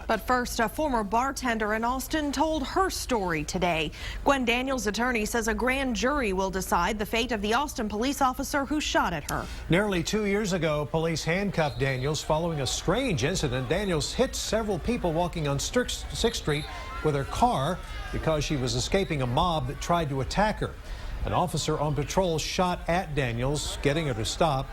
But first, a former bartender in Austin told her story today. Gwen Daniels' attorney says a grand jury will decide the fate of the Austin police officer who shot at her. Nearly 2 years ago, police handcuffed Daniels following a strange incident. Daniels hit several people walking on 6th Street with her car because she was escaping a mob that tried to attack her. An officer on patrol shot at Daniels, getting her to stop.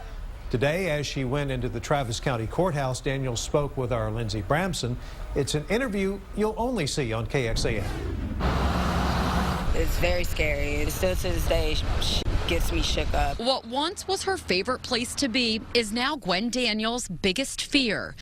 Today, as she went into the Travis County Courthouse, Daniels spoke with our Lindsey Bramson. It's an interview you'll only see on KXAN. It's very scary. Still to this day, gets me shook up. What once was her favorite place to be is now Gwen Daniels' biggest fear.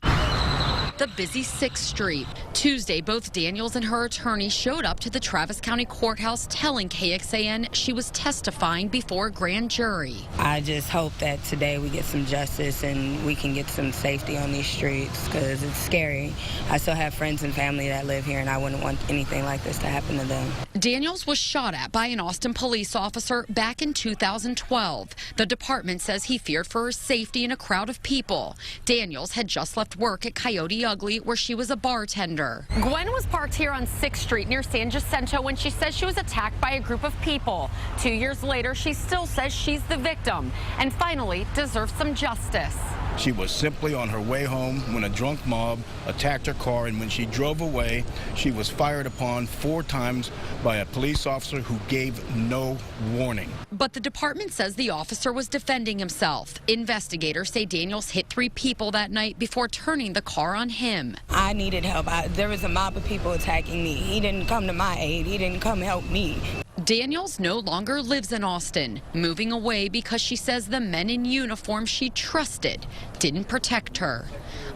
The busy 6th Street. Tuesday, both Daniels and her attorney showed up to the Travis County Courthouse telling KXAN she was testifying before a grand jury. I just hope that today we get some justice and we can get some safety on these streets because it's scary. I still have friends and family that live here and I wouldn't want anything like this to happen to them. Daniels was shot at by an Austin police officer back in 2012. The department says he feared for her safety in a crowd of people. Daniels had just left work at Coyote Ugly, where she was a bartender. Gwen was parked here on 6th Street near San Jacinto when she says she was attacked by a group of people. 2 years later, she still says she's the victim and finally deserves some justice. She was simply on her way home when a drunk mob attacked her car, and when she drove away, she was fired upon 4 times by a police officer who gave no warning. But the department says the officer was defending himself. Investigators say Daniels hit 3 people that night before turning the car on him. I needed help. There was a mob of people attacking me. He didn't come to my aid. He didn't come help me. Daniels no longer lives in Austin, moving away because she says the men in uniform she trusted didn't protect her.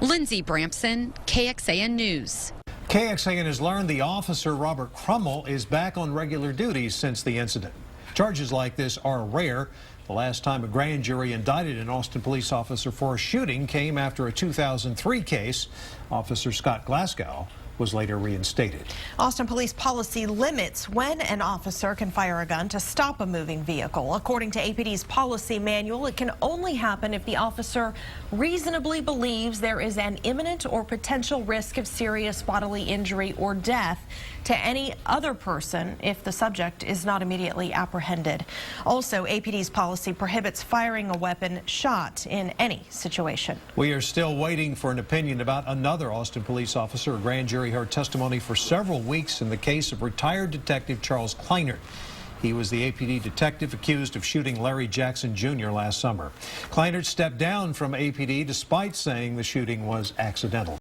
Lindsey Bramson, KXAN News. KXAN has learned the officer, Robert Crummell, is back on regular duty since the incident. Charges like this are rare. The last time a grand jury indicted an Austin police officer for a shooting came after a 2003 case. Officer Scott Glasgow was later reinstated. Austin police policy limits when an officer can fire a gun to stop a moving vehicle. According to APD's policy manual, it can only happen if the officer reasonably believes there is an imminent or potential risk of serious bodily injury or death to any other person if the subject is not immediately apprehended. Also, APD's policy prohibits firing a weapon shot in any situation. We are still waiting for an opinion about another Austin police officer. A grand jury heard testimony for several weeks in the case of retired detective Charles Kleinert. He was the APD detective accused of shooting Larry Jackson Jr. last summer. Kleinert stepped down from APD despite saying the shooting was accidental.